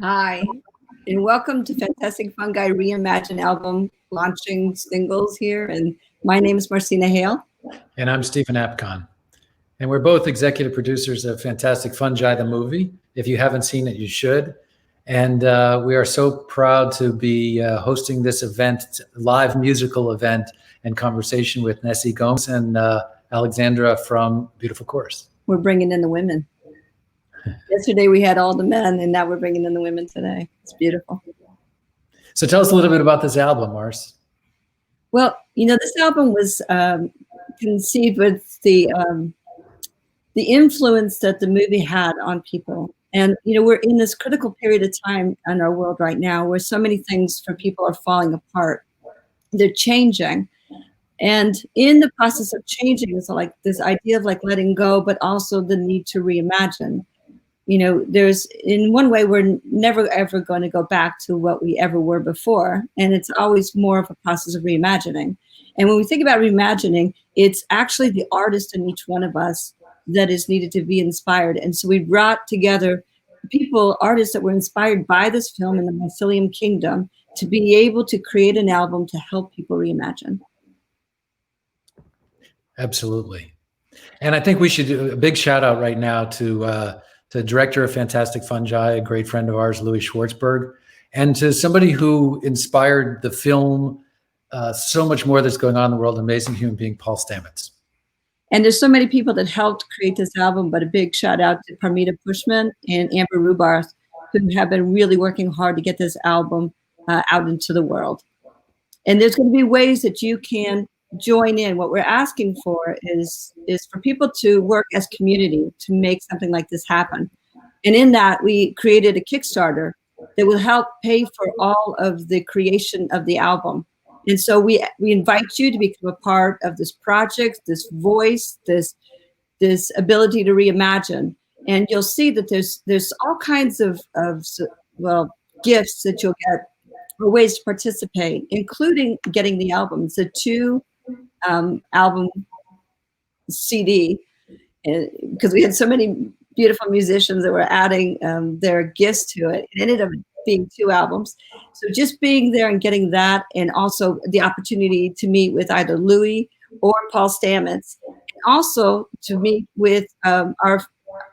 Hi, and welcome to Fantastic Fungi Reimagine album launching singles here. And my name is Marcina Hale. And I'm Stephen Apkon. And we're both executive producers of Fantastic Fungi, the movie. If you haven't seen it, you should. And we are so proud to be hosting this event, live musical event and conversation with Nessi Gomes and Alexandra from Beautiful Chorus. We're bringing in the women. Yesterday we had all the men, and now we're bringing in the women today. It's beautiful. So tell us a little bit about this album, Mars. Well, you know, this album was conceived with the influence that the movie had on people. And, you know, we're in this critical period of time in our world right now where so many things for people are falling apart. They're changing. And in the process of changing, it's like this idea of like letting go, but also the need to reimagine. You know, there's in one way, we're never, ever going to go back to what we ever were before. And it's always more of a process of reimagining. And when we think about reimagining, it's actually the artist in each one of us that is needed to be inspired. And so we brought together people, artists that were inspired by this film in the Mycelium Kingdom to be able to create an album to help people reimagine. Absolutely. And I think we should do a big shout out right now to the director of Fantastic Fungi, a great friend of ours, Louis Schwartzberg, and to somebody who inspired the film so much more that's going on in the world, amazing human being, Paul Stamets. And there's so many people that helped create this album, but a big shout out to Parmita Pushman and Amber Rubarth, who have been really working hard to get this album out into the world. And there's going to be ways that you can join in. What we're asking for is for people to work as community to make something like this happen. And in that, we created a Kickstarter that will help pay for all of the creation of the album. And so we invite you to become a part of this project, this voice, this ability to reimagine. And you'll see that there's all kinds of gifts that you'll get, or ways to participate, including getting the album. It's a 2 album CD, because we had so many beautiful musicians that were adding their gifts to it. It ended up being 2 albums. So just being there and getting that, and also the opportunity to meet with either Louis or Paul Stamets, and also to meet with our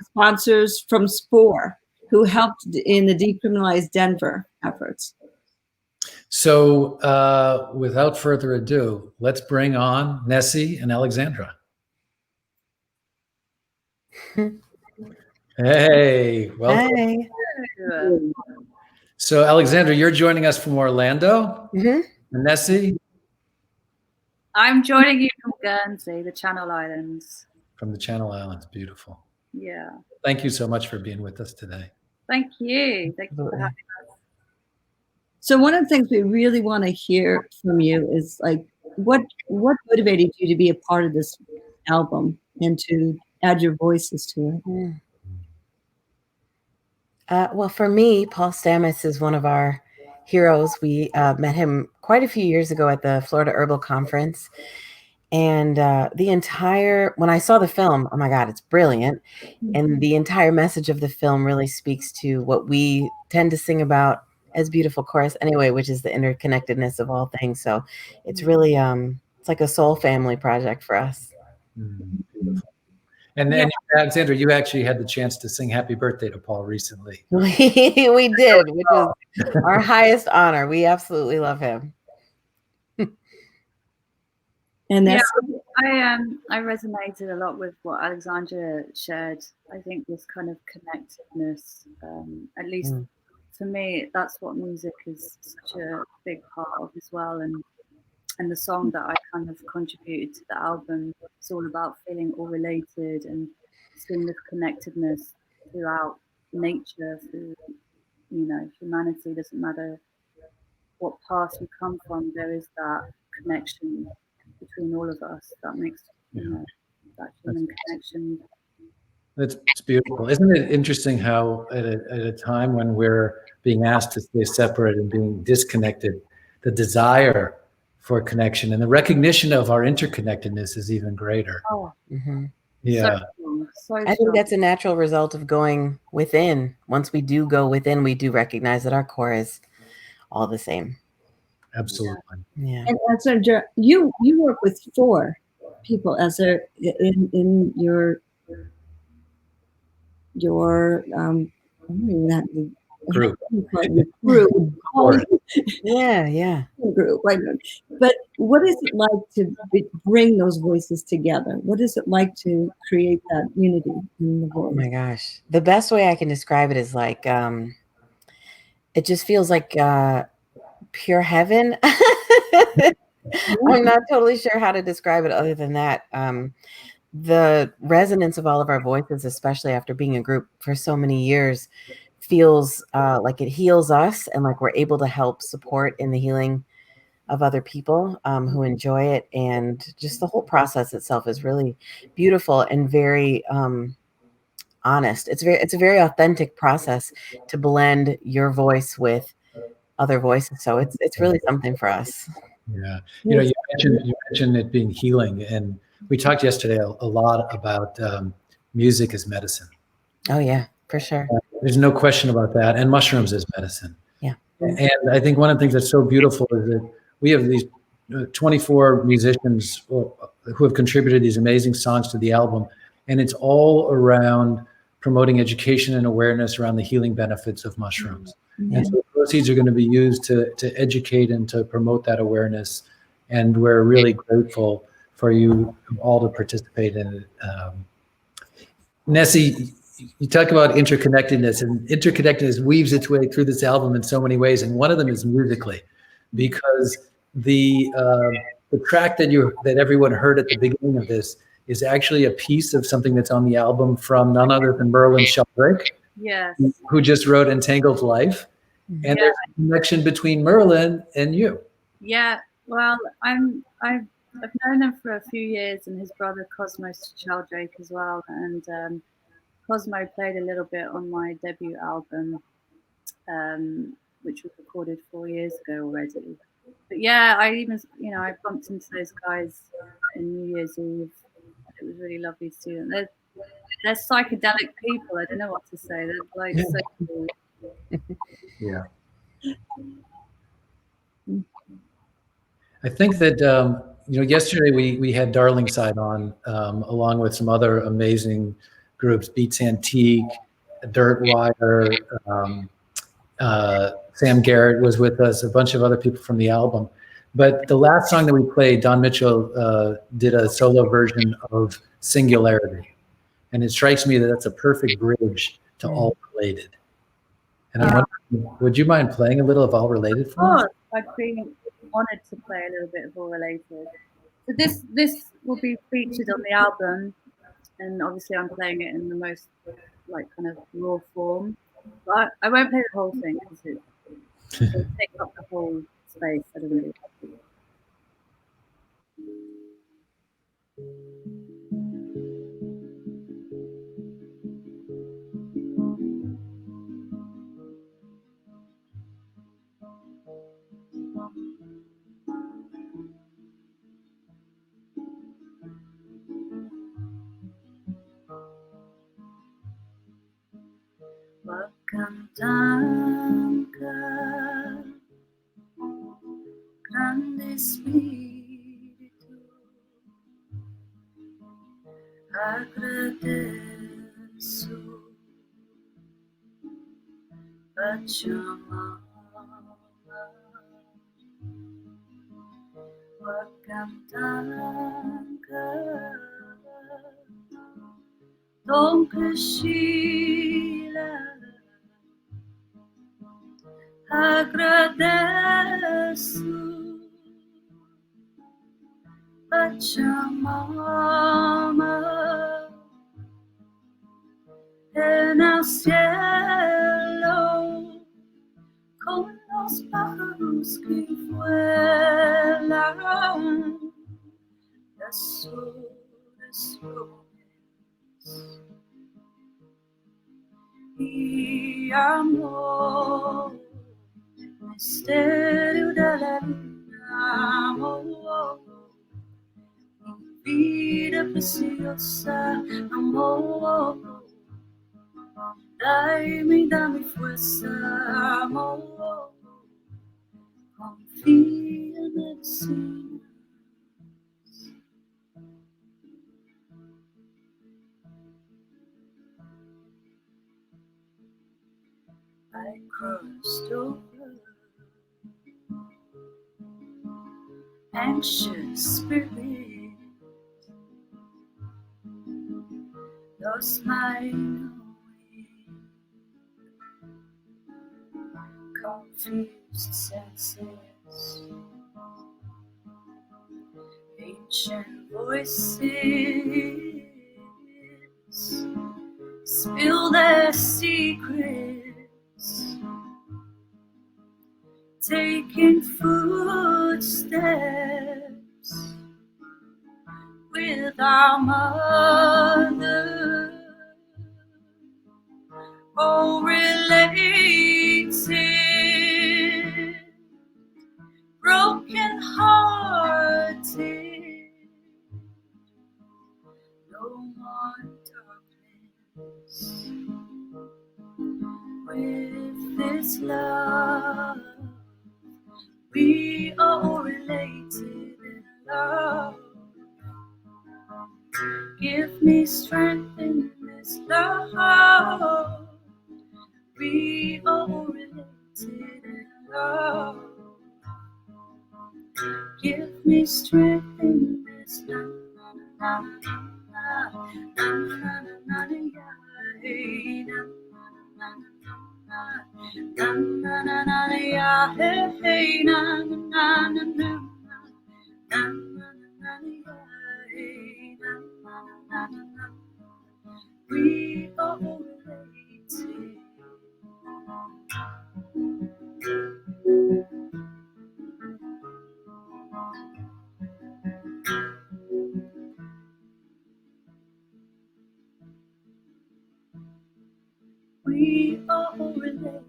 sponsors from SPORE, who helped in the Decriminalize Denver efforts. So without further ado, let's bring on Nessi and Alexandra. Hey, welcome. Hey. So Alexandra, you're joining us from Orlando. Mm-hmm. And Nessi? I'm joining you from Guernsey, the Channel Islands. From the Channel Islands, beautiful. Yeah. Thank you so much for being with us today. Thank you. Thank you for having us. So one of the things we really want to hear from you is like, what motivated you to be a part of this album and to add your voices to it? Well, for me, Paul Stamets is one of our heroes. We met him quite a few years ago at the Florida Herbal Conference. And when I saw the film, oh my God, it's brilliant. And the entire message of the film really speaks to what we tend to sing about as Beautiful Chorus anyway, which is the interconnectedness of all things. So it's really, it's like a soul family project for us. Beautiful. And then, Alexandra, you actually had the chance to sing Happy Birthday to Paul recently. We did, which was our highest honor. We absolutely love him. And that's I resonated a lot with what Alexandra shared. I think this kind of connectedness, at least for me, that's what music is such a big part of as well. And the song that I kind of contributed to the album, it's all about feeling all related and seeing this connectedness. throughout nature, through, you know, humanity. Doesn't matter what path you come from, there is that connection between all of us that makes, you know, that human connection. It's beautiful. Isn't it interesting how at a time when we're being asked to stay separate and being disconnected, the desire for connection and the recognition of our interconnectedness is even greater. Oh, yeah. I think that's a natural result of going within. Once we do go within, we do recognize that our core is all the same. Absolutely. Yeah. And so you work with 4 people as in your group. Group. Yeah. Group, right? But what is it like to bring those voices together? What is it like to create that unity in the voice? Oh my gosh. The best way I can describe it is like, it just feels like pure heaven. I'm not totally sure how to describe it other than that. The resonance of all of our voices, especially after being a group for so many years, feels like it heals us and like we're able to help support in the healing of other people who enjoy it. And just the whole process itself is really beautiful and very honest. It's a very authentic process to blend your voice with other voices. So it's really something for us. Yeah. You know, you mentioned it being healing, and we talked yesterday a lot about music as medicine. Oh yeah, for sure. There's no question about that. And mushrooms as medicine. Yeah. And I think one of the things that's so beautiful is that we have these 24 musicians who have contributed these amazing songs to the album. And it's all around promoting education and awareness around the healing benefits of mushrooms. Yeah. And so the proceeds are going to be used to educate and to promote that awareness. And we're really grateful for you all to participate in it. Nessi, you talk about interconnectedness, and interconnectedness weaves its way through this album in so many ways, and one of them is musically, because the track that everyone heard at the beginning of this is actually a piece of something that's on the album from none other than Merlin Sheldrake, who just wrote Entangled Life, and there's a connection between Merlin and you. Yeah, well, I've known him for a few years, and his brother Cosmos Sheldrake as well, and Cosmo played a little bit on my debut album, which was recorded 4 years ago already. But yeah, I even, I bumped into those guys in New Year's Eve. It was really lovely to see them. They're psychedelic people. I don't know what to say. They're like so cool. Yeah. I think that yesterday we had Darling Side on, along with some other amazing groups, Beats Antique, Dirt Wire, Sam Garrett was with us, a bunch of other people from the album. But the last song that we played, Don Mitchell did a solo version of Singularity. And it strikes me that that's a perfect bridge to All Related. And I'm wondering, would you mind playing a little of All Related for us? I'd be honored to play a little bit of All Related. So this will be featured on the album, and obviously I'm playing it in the most kind of raw form. But I won't play the whole thing because it takes up the whole space. I don't really like it. Wakantangka grande spirito, agradeço a te amar. Wakantangka Tonkashila, agradeço Pachamama, en el cielo, con los pájaros que vuelan, las horas jóvenes y amor, misterio de la vida, amor, vida preciosa, amor, dame fuerza, amor, confía en el destino. I crossed over anxious spirit, lost my knowing, confused senses, ancient voices spill their secrets, taking footsteps with our mother, all related, broken hearted, no more darkness. With this love, we are all related in love. Give me strength in this love. We are all related in love. Give me strength in this love. We are related. We are all related.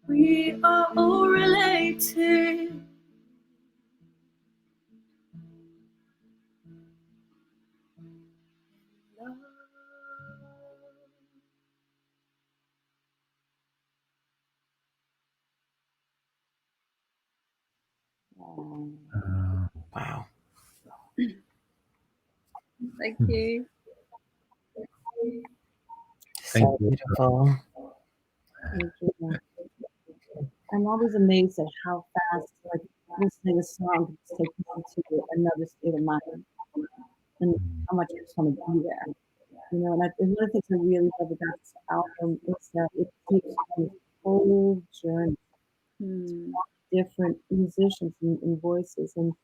We are all related. Love. Wow. Thank you. So beautiful. Thank you. I'm always amazed at how fast, like, listening to a song can just take me to another state of mind, and how much I just want to be there. You know, and one of the things I really love about this album is that it takes you on this whole journey, different musicians and voices and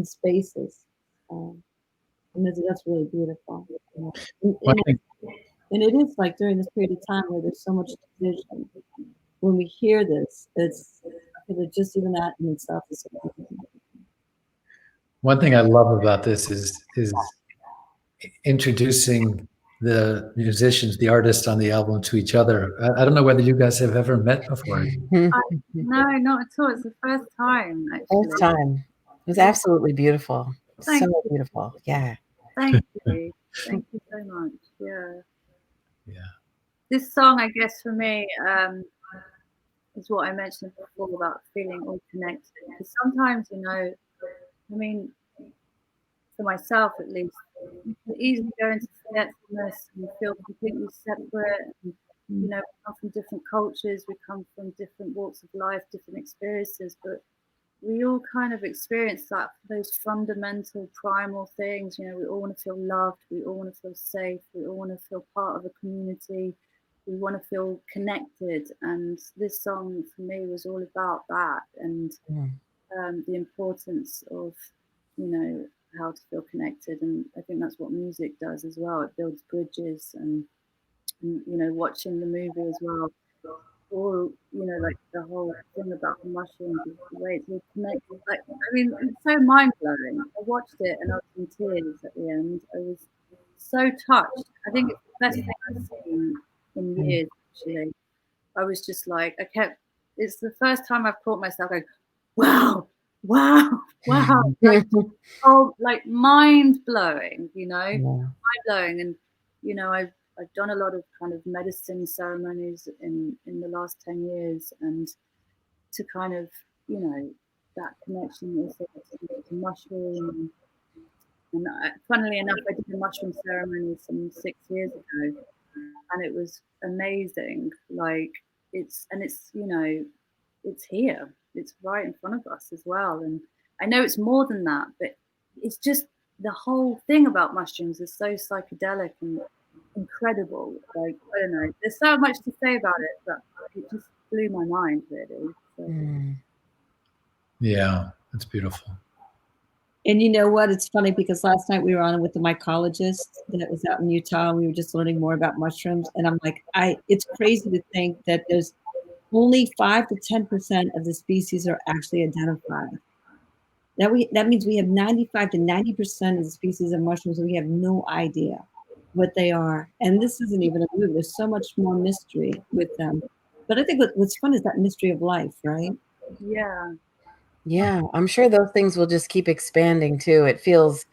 spaces, and that's really beautiful. You know? And it is like during this period of time where there's so much division. When we hear this, I feel like just even that in itself is so beautiful. One thing I love about this is introducing the musicians, the artists on the album to each other. I don't know whether you guys have ever met before. No, not at all. It's the first time, actually. First time. It was absolutely beautiful. Thank So you. beautiful. Yeah. Thank you. Thank you so much. Yeah. Yeah. This song, I guess, for me, is what I mentioned before about feeling all connected. Because sometimes, you know, I mean, for myself at least, you can easily go into forgetfulness and feel completely separate. And, you know, we come from different cultures, we come from different walks of life, different experiences, but we all kind of experience that, those fundamental primal things. You know, we all want to feel loved, we all want to feel safe, we all want to feel part of a community, we want to feel connected. And this song for me was all about that. And the importance of, you know, how to feel connected. And I think that's what music does as well. It builds bridges, and you know, watching the movie as well, or you know, like the whole thing about the mushrooms, is the way it's all connected. Like, I mean, it's so mind blowing. I watched it and I was in tears at the end. I was so touched. I think it's the best thing I've seen in years. Actually, I was just like, I kept. It's the first time I've caught myself going, wow, wow, wow. Like, oh, like mind blowing. You know, mind blowing. And you know, I've done a lot of kind of medicine ceremonies in the last 10 years, and to kind of, you know, that connection also to mushroom. And funnily enough, I did a mushroom ceremony some 6 years ago, and it was amazing. Like, it's you know, it's here, it's right in front of us as well. And I know it's more than that, but it's just the whole thing about mushrooms is so psychedelic and incredible. Like, I don't know, there's so much to say about it, but it just blew my mind, really. So. Yeah, that's beautiful. And you know what? It's funny because last night we were on with the mycologist that was out in Utah, and we were just learning more about mushrooms. And I'm like, it's crazy to think that there's only 5 to 10% of the species are actually identified. That means we have 95 to 90% of the species of mushrooms, and we have no idea what they are. And this isn't even a movie. There's so much more mystery with them. But I think what's fun is that mystery of life, right? Yeah. Yeah, I'm sure those things will just keep expanding too. It feels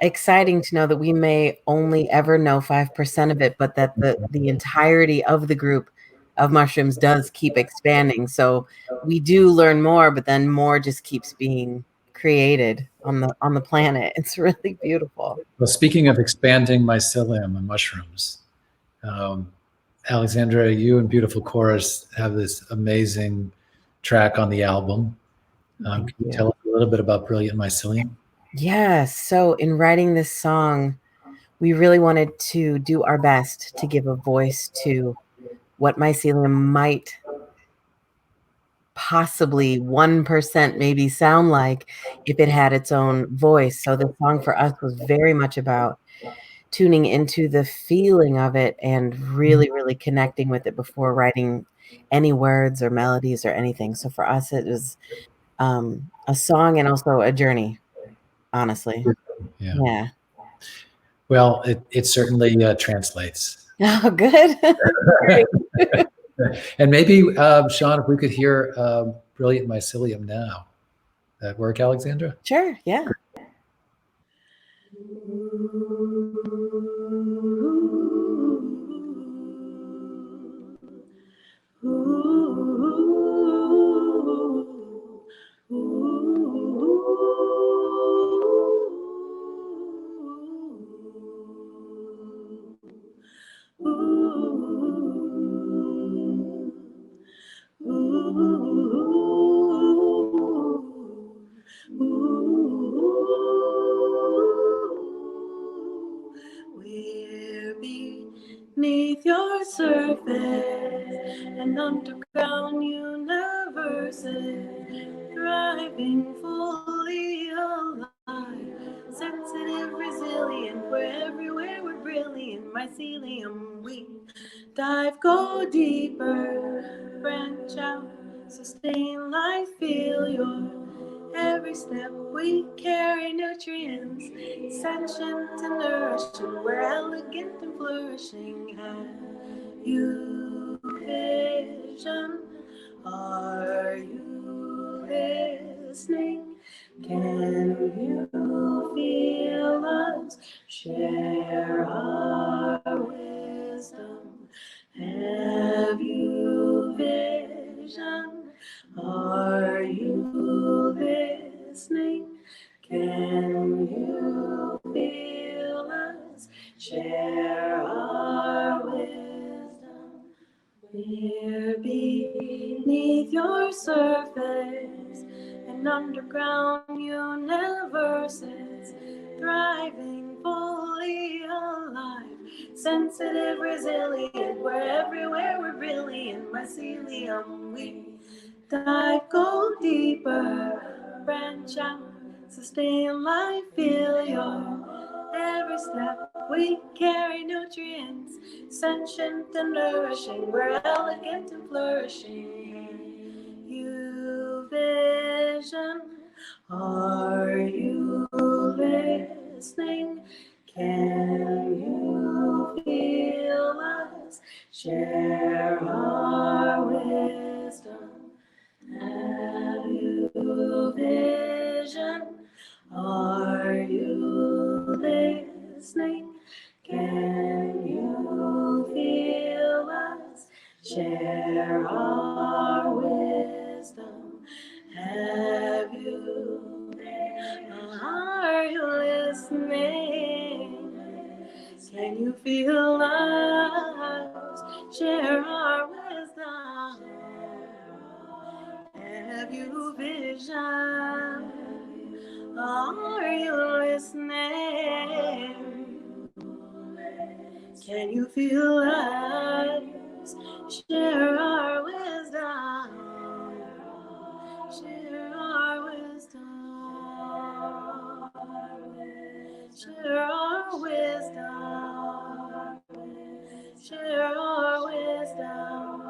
exciting to know that we may only ever know 5% of it, but that the entirety of the group of mushrooms does keep expanding. So we do learn more, but then more just keeps being created on the planet. It's really beautiful. Well, speaking of expanding mycelium and mushrooms, Alexandra, you and Beautiful Chorus have this amazing track on the album. Can you tell us a little bit about Brilliant Mycelium? Yes. So in writing this song, we really wanted to do our best to give a voice to what mycelium might possibly 1% maybe sound like if it had its own voice. So the song for us was very much about tuning into the feeling of it and really, really connecting with it before writing any words or melodies or anything. So for us, it was a song and also a journey, honestly. Yeah. Well, it certainly translates. Oh, good. And maybe, Sean, if we could hear Brilliant Mycelium now. That work, Alexandra? Sure, yeah. We're beneath your surface, an underground universes, thriving fully alive, sensitive, resilient, we're everywhere, we're brilliant, mycelium, we dive, go deeper, branch out, sustain life, feel your every step, we carry nutrients, sentient and nourishing, we're elegant and flourishing. Have you vision? Are you listening? Can you feel us? Share our wisdom. Have you vision? Are you listening? Can you feel us? Share our wisdom. We're beneath your surface, an underground universes, thriving, fully alive, sensitive, resilient, we're everywhere, we're brilliant, mycelium, we dive, go deeper, branch out, sustain life, feel your every step. We carry nutrients, sentient and nourishing. We're elegant and flourishing. You vision, are you listening? Can you feel us? Share our wisdom. Have you vision? Are you listening? Can you feel us? Share our wisdom. Have you? Are you listening? Can you feel us? Share our wisdom. Have you vision? Are you listening? Can you feel us? Share our wisdom. Share our wisdom. Share our wisdom. Share our wisdom.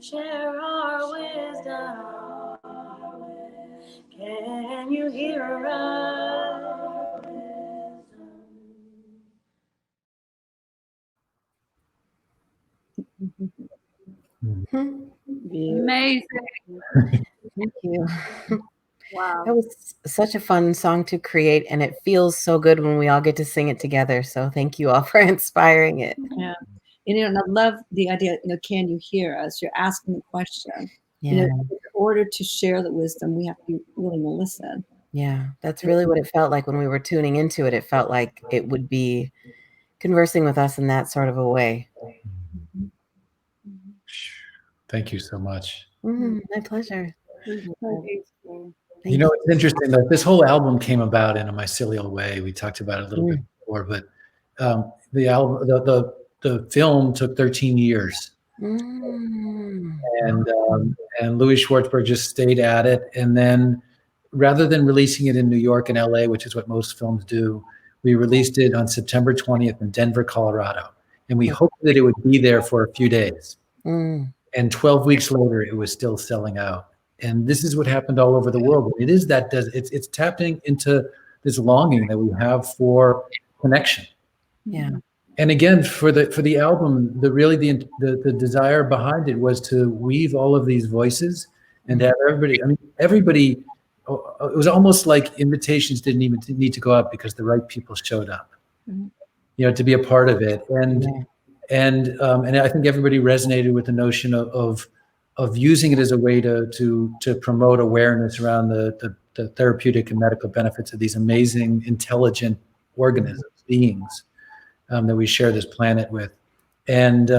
Share our wisdom. Can you hear us? Amazing. Thank you. Wow. That was such a fun song to create, and it feels so good when we all get to sing it together. So thank you all for inspiring it. Yeah. And I love the idea, can you hear us? You're asking the question. Yeah. In order to share the wisdom, we have to be willing to listen. Yeah. That's really what it felt like when we were tuning into it. It felt like it would be conversing with us in that sort of a way. Thank you so much. My pleasure. So beautiful. It's interesting that this whole album came about in a mycelial way. We talked about it a little bit before, but the album, the film took 13 years, and Louis Schwartzberg just stayed at it. And then, rather than releasing it in New York and LA, which is what most films do, we released it on September 20th in Denver, Colorado, and we hoped that it would be there for a few days. And 12 weeks later, it was still selling out. And this is what happened all over the world. It is that it's tapping into this longing that we have for connection. Yeah. And again, for the album, the desire behind it was to weave all of these voices and have everybody. It was almost like invitations didn't even need to go out because the right people showed up, to be a part of it. And I think everybody resonated with the notion of using it as a way to promote awareness around the therapeutic and medical benefits of these amazing, intelligent organisms, beings that we share this planet with. And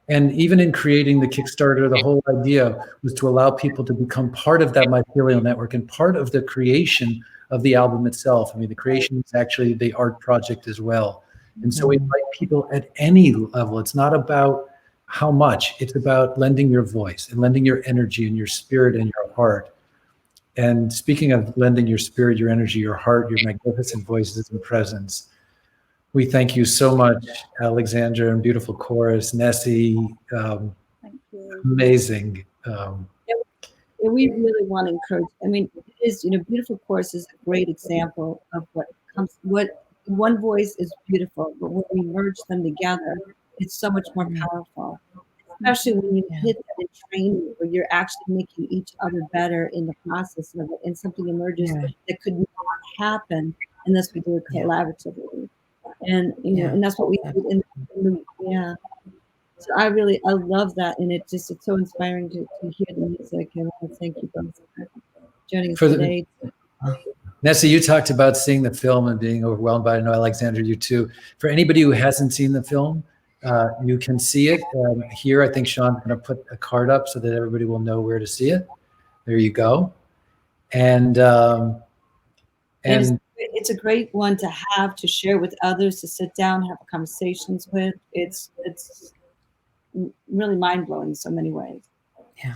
even in creating the Kickstarter, the whole idea was to allow people to become part of that mycelial network and part of the creation of the album itself. I mean, the creation is actually the art project as well. And so we invite people at any level. It's not about how much, it's about lending your voice and lending your energy and your spirit and your heart. And speaking of lending your spirit, your energy, your heart, your magnificent voices and presence, we thank you so much, Alexandra, and beautiful chorus, Nessi. Thank you. Amazing. We really want to encourage. I mean, it is, beautiful chorus is a great example of what one voice is beautiful, but when we merge them together, it's so much more powerful. Especially when you hit that in training, where you're actually making each other better in the process of it, and something emerges that could not happen unless we do it collaboratively. And and that's what we did So I love that, and it's so inspiring to hear the music. And I thank you both for joining us today. Nessi, you talked about seeing the film and being overwhelmed by it. I know, Alexandra, you too. For anybody who hasn't seen the film, you can see it here. I think Sean's going to put a card up so that everybody will know where to see it. There you go. And it's a great one to have, to share with others, to sit down, have conversations with. It's really mind-blowing in so many ways. Yeah.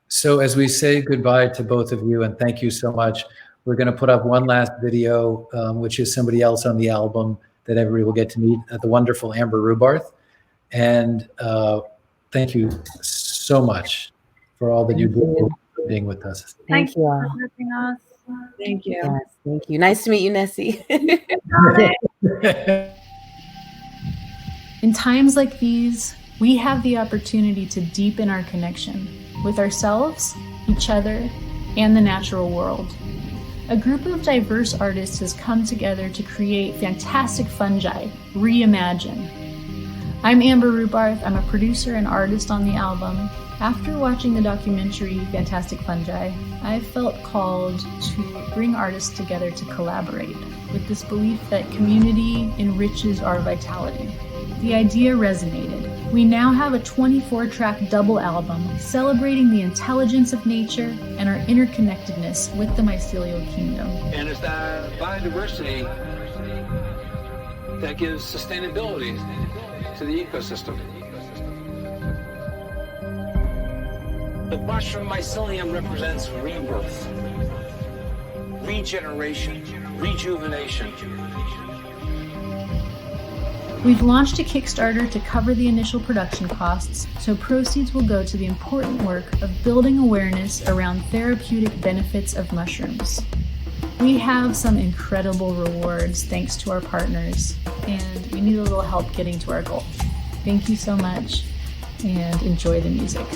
So as we say goodbye to both of you, and thank you so much, we're going to put up one last video, which is somebody else on the album that everybody will get to meet, the wonderful Amber Rubarth. And thank you so much for all that you do, being with us. Thank you all. for having us. Thank you. Yes, thank you. Nice to meet you, Nessi. In times like these, we have the opportunity to deepen our connection with ourselves, each other, and the natural world. A group of diverse artists has come together to create Fantastic Fungi, Reimagine. I'm Amber Rubarth. I'm a producer and artist on the album. After watching the documentary Fantastic Fungi, I felt called to bring artists together to collaborate with this belief that community enriches our vitality. The idea resonated. We now have a 24-track double album celebrating the intelligence of nature and our interconnectedness with the mycelial kingdom. And it's that biodiversity that gives sustainability to the ecosystem. The mushroom mycelium represents rebirth, regeneration, rejuvenation. We've launched a Kickstarter to cover the initial production costs, so proceeds will go to the important work of building awareness around therapeutic benefits of mushrooms. We have some incredible rewards thanks to our partners, and we need a little help getting to our goal. Thank you so much, and enjoy the music.